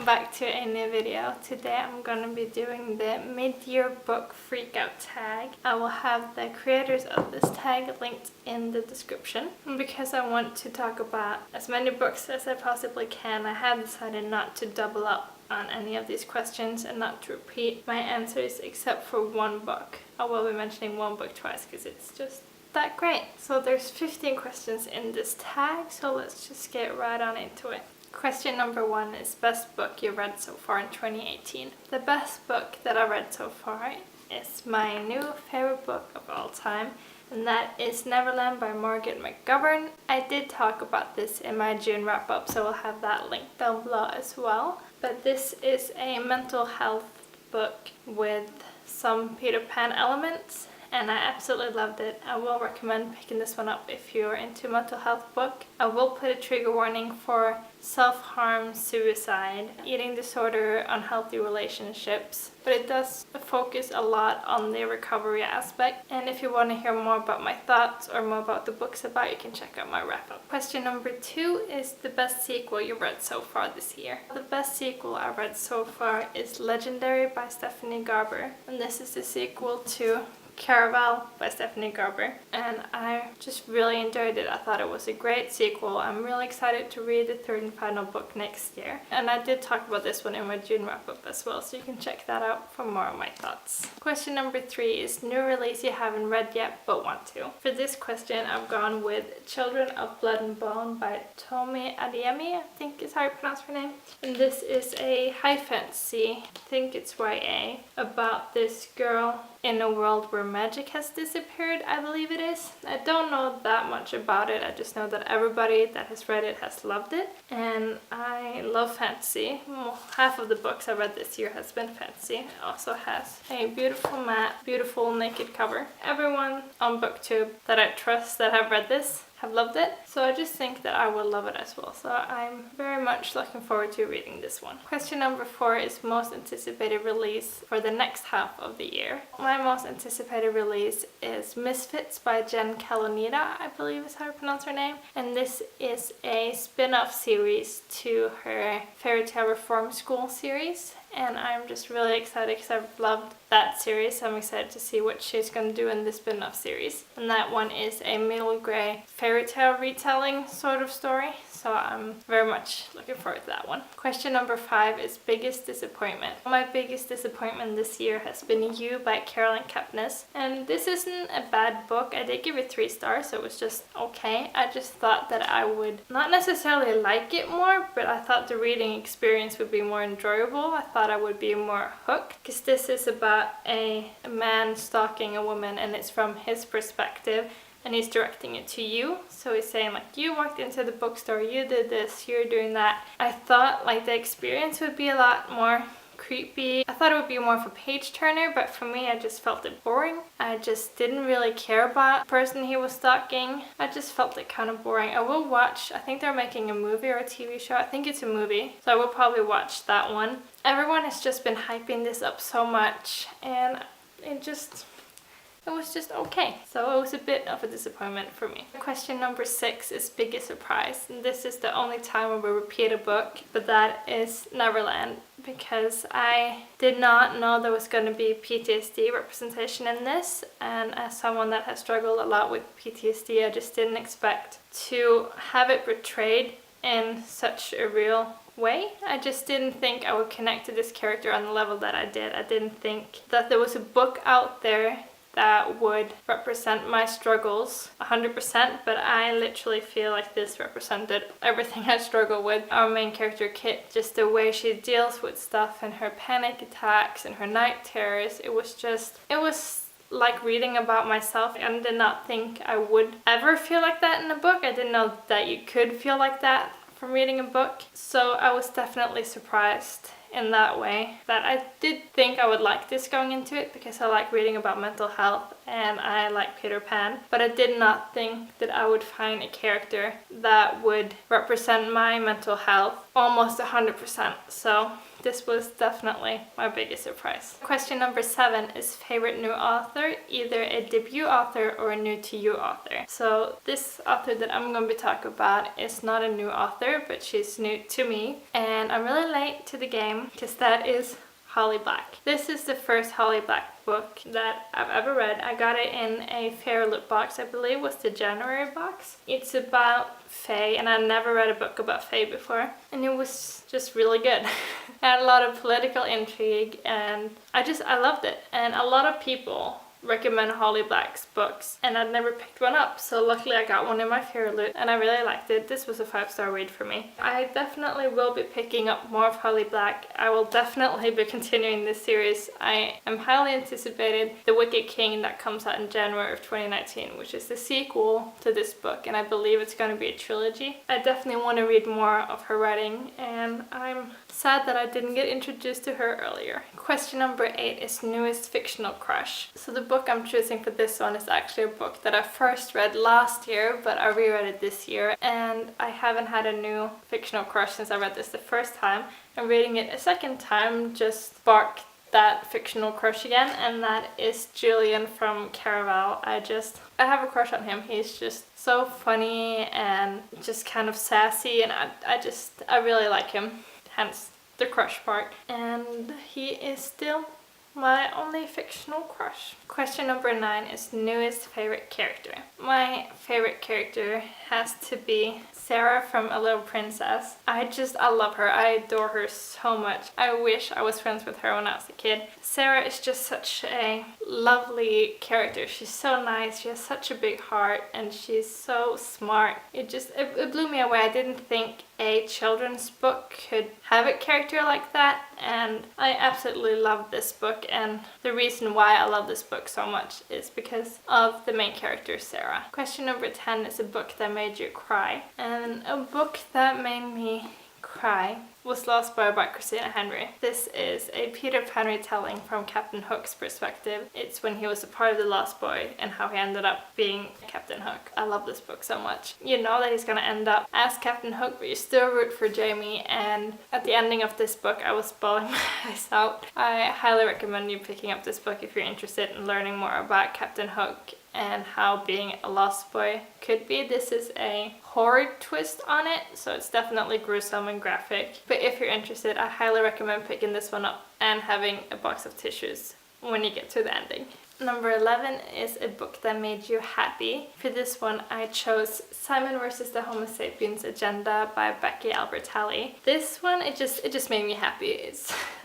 back to a new video. Today I'm going to be doing the mid-year book freakout tag. I will have the creators of this tag linked in the description. And because I want to talk about as many books as I possibly can, I have decided not to double up on any of these questions and not to repeat my answers except for one book. I will be mentioning one book twice because it's just that great. So there's 15 questions in this tag, so let's just get right on into it. Question number 1 is best book you read so far in 2018. The best book that I read so far is my new favorite book of all time, and that is Neverland by Margaret McGovern. I did talk about this in my June wrap-up, so I'll have that link down below as well. But this is a mental health book with some Peter Pan elements, and I absolutely loved it. I will recommend picking this one up if you're into mental health book. I will put a trigger warning for self-harm, suicide, eating disorder, unhealthy relationships, but it does focus a lot on the recovery aspect. And if you want to hear more about my thoughts or more about the book's about, you can check out my wrap-up. Question number 2 is the best sequel you read so far this year. The best sequel I read so far is Legendary by Stephanie Garber, and this is the sequel to Caraval by Stephanie Garber, and I just really enjoyed it. I thought it was a great sequel. I'm really excited to read the third and final book next year, and I did talk about this one in my June wrap-up as well, so you can check that out for more of my thoughts. Question number 3 is new release you haven't read yet but want to. For this question I've gone with Children of Blood and Bone by Tomi Adeyemi, I think is how you pronounce her name, and this is a high fantasy, I think it's YA, about this girl in a world where magic has disappeared, I believe it is. I don't know that much about it, I just know that everybody that has read it has loved it, and I love fantasy. Half of the books I read this year has been fantasy. It also has a beautiful matte, beautiful naked cover. Everyone on Booktube that I trust that have read this have loved it, so I just think that I will love it as well, so I'm very much looking forward to reading this one. Question number 4 is most anticipated release for the next half of the year. My most anticipated release is Misfits by Jen Kalonita, I believe is how you pronounce her name, and this is a spin-off series to her Fairy Tale Reform School series, and I'm just really excited because I've loved that series. I'm excited to see what she's going to do in this spin-off series. And that one is a middle grey fairy tale retelling sort of story, so I'm very much looking forward to that one. Question number 5 is biggest disappointment. My biggest disappointment this year has been You by Carolyn Kepnes, and this isn't a bad book. I did give it 3 stars, so it was just okay. I just thought that I would not necessarily like it more, but I thought the reading experience would be more enjoyable. I thought I would be more hooked, because this is about a man stalking a woman, and it's from his perspective, and he's directing it to you. So he's saying like, you walked into the bookstore, you did this, you're doing that. I thought like the experience would be a lot more creepy. I thought it would be more of a page turner, but for me I just felt it boring. I just didn't really care about the person he was stalking. I just felt it kind of boring. I will watch, I think they're making a movie or a TV show. I think it's a movie, so I will probably watch that one. Everyone has just been hyping this up so much, and it was just okay. So it was a bit of a disappointment for me. Question number 6 is biggest surprise. And this is the only time where we repeat a book, but that is Neverland, because I did not know there was going to be PTSD representation in this, and as someone that has struggled a lot with PTSD, I just didn't expect to have it portrayed in such a real way. I just didn't think I would connect to this character on the level that I did. I didn't think that there was a book out there that would represent my struggles 100%, but I literally feel like this represented everything I struggle with. Our main character Kit, just the way she deals with stuff and her panic attacks and her night terrors, it was like reading about myself. I did not think I would ever feel like that in a book. I didn't know that you could feel like that from reading a book, so I was definitely surprised in that way that I did think I would like this going into it, because I like reading about mental health and I like Peter Pan, but I did not think that I would find a character that would represent my mental health almost 100%. So this was definitely my biggest surprise. Question number 7 is favorite new author, either a debut author or a new to you author. So this author that I'm going to be talking about is not a new author, but she's new to me, and I'm really late to the game because that is Holly Black. This is the first Holly Black book that I've ever read. I got it in a Fair Loot box, I believe was the January box. It's about Fae, and I never read a book about Fae before, and it was just really good. It had a lot of political intrigue, and I loved it. And a lot of people recommend Holly Black's books, and I'd never picked one up, so luckily I got one in my Fair Loot and I really liked it. This was a 5-star read for me. I definitely will be picking up more of Holly Black. I will definitely be continuing this series. I am highly anticipated The Wicked King that comes out in January of 2019, which is the sequel to this book, and I believe it's going to be a trilogy. I definitely want to read more of her writing, and I'm sad that I didn't get introduced to her earlier. Question number 8 is newest fictional crush. So the book I'm choosing for this one is actually a book that I first read last year, but I reread it this year, and I haven't had a new fictional crush since I read this the first time. And reading it a second time just sparked that fictional crush again, and that is Julian from Caraval. I have a crush on him. He's just so funny and just kind of sassy, and I really like him, hence the crush part. And he is still my only fictional crush. Question number 9 is newest favorite character. My favorite character has to be Sarah from A Little Princess. I love her. I adore her so much. I wish I was friends with her when I was a kid. Sarah is just such a lovely character. She's so nice. She has such a big heart, and she's so smart. It blew me away. I didn't think a children's book could have a character like that, and I absolutely love this book. And the reason why I love this book so much is because of the main character, Sarah. Question number 10 is a book that made you cry. And a book that made me cry was Lost Boy by Christina Henry. This is a Peter Pan retelling from Captain Hook's perspective. It's when he was a part of the Lost Boy and how he ended up being Captain Hook. I love this book so much. You know that he's gonna end up as Captain Hook, but you still root for Jamie, and at the ending of this book I was bawling my eyes out. I highly recommend you picking up this book if you're interested in learning more about Captain Hook and how being a lost boy could be. This is a horror twist on it, so it's definitely gruesome and graphic. But if you're interested, I highly recommend picking this one up and having a box of tissues when you get to the ending. Number 11 is a book that made you happy. For this one, I chose Simon vs. the Homo Sapiens Agenda by Becky Albertalli. This one, it just made me happy.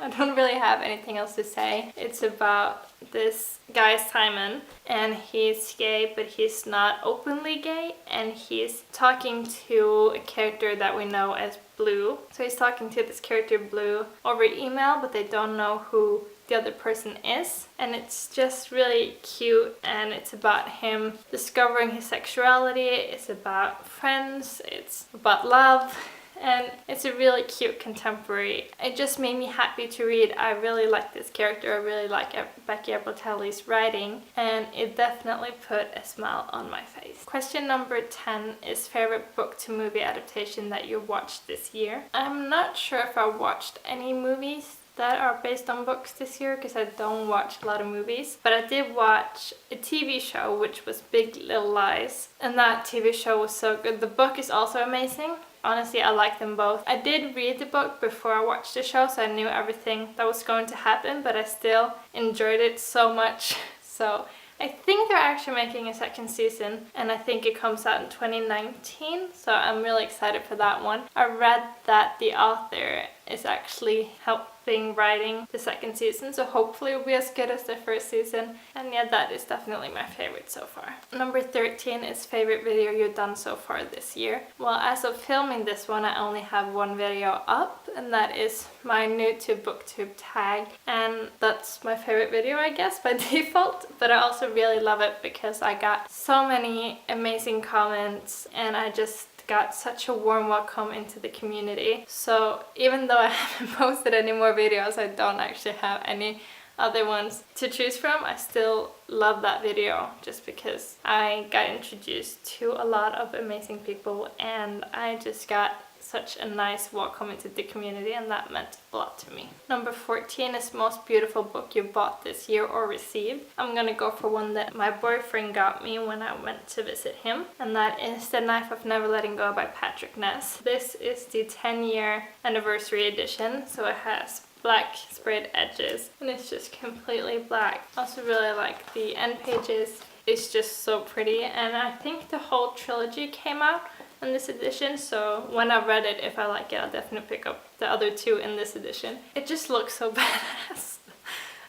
I don't really have anything else to say. It's about this guy Simon, and he's gay, but he's not openly gay, and he's talking to a character that we know as Blue. So he's talking to this character Blue over email, but they don't know who the other person is, and it's just really cute, and it's about him discovering his sexuality, it's about friends, it's about love, and it's a really cute contemporary. It just made me happy to read. I really like this character, I really like Becky Albertalli's writing, and it definitely put a smile on my face. Question number 10 is favorite book to movie adaptation that you watched this year. I'm not sure if I watched any movies that are based on books this year, because I don't watch a lot of movies, but I did watch a TV show which was Big Little Lies, and that TV show was so good. The book is also amazing. Honestly, I like them both. I did read the book before I watched the show, so I knew everything that was going to happen, but I still enjoyed it so much. So I think they're actually making a second season, and I think it comes out in 2019, so I'm really excited for that one. I read that the author is actually helping writing the second season, so hopefully it'll be as good as the first season, and yeah, that is definitely my favorite so far. Number 13 is favorite video you've done so far this year. Well, as of filming this one, I only have one video up, and that is my new to Booktube tag, and that's my favorite video, I guess, by default, but I also really love it because I got so many amazing comments, and I just just got such a warm welcome into the community. So even though I haven't posted any more videos, I don't actually have any other ones to choose from, I still love that video just because I got introduced to a lot of amazing people and I just got such a nice welcome into the community, and that meant a lot to me. Number 14 is most beautiful book you bought this year or received. I'm gonna go for one that my boyfriend got me when I went to visit him, and that is The Knife of Never Letting Go by Patrick Ness. This is the 10-year anniversary edition, so it has black sprayed edges and it's just completely black. I also really like the end pages. It's just so pretty, and I think the whole trilogy came out in this edition, so when I read it, if I like it, I'll definitely pick up the other two in this edition. It just looks so badass.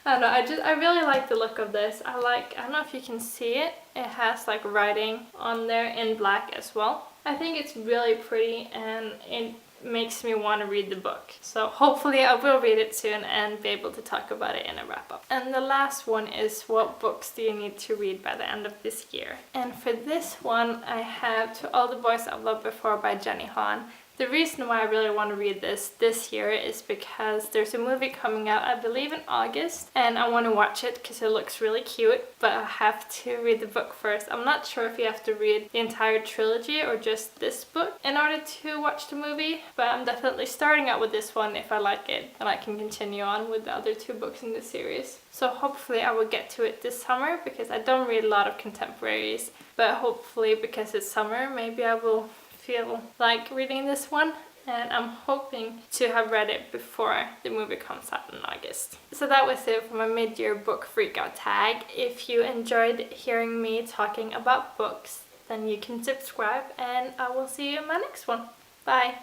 I don't know, I really like the look of this. I don't know if you can see it. It has like writing on there in black as well. I think it's really pretty and it makes me want to read the book. So hopefully I will read it soon and be able to talk about it in a wrap up. And the last one is what books do you need to read by the end of this year? And for this one I have To All the Boys I've Loved Before by Jenny Han. The reason why I really want to read this year is because there's a movie coming out, I believe in August, and I want to watch it because it looks really cute, but I have to read the book first. I'm not sure if you have to read the entire trilogy or just this book in order to watch the movie, but I'm definitely starting out with this one if I like it, and I can continue on with the other two books in the series. So hopefully I will get to it this summer because I don't read a lot of contemporaries, but hopefully because it's summer, maybe I will feel like reading this one, and I'm hoping to have read it before the movie comes out in August. So that was it for my mid-year book freakout tag. If you enjoyed hearing me talking about books, then you can subscribe and I will see you in my next one. Bye!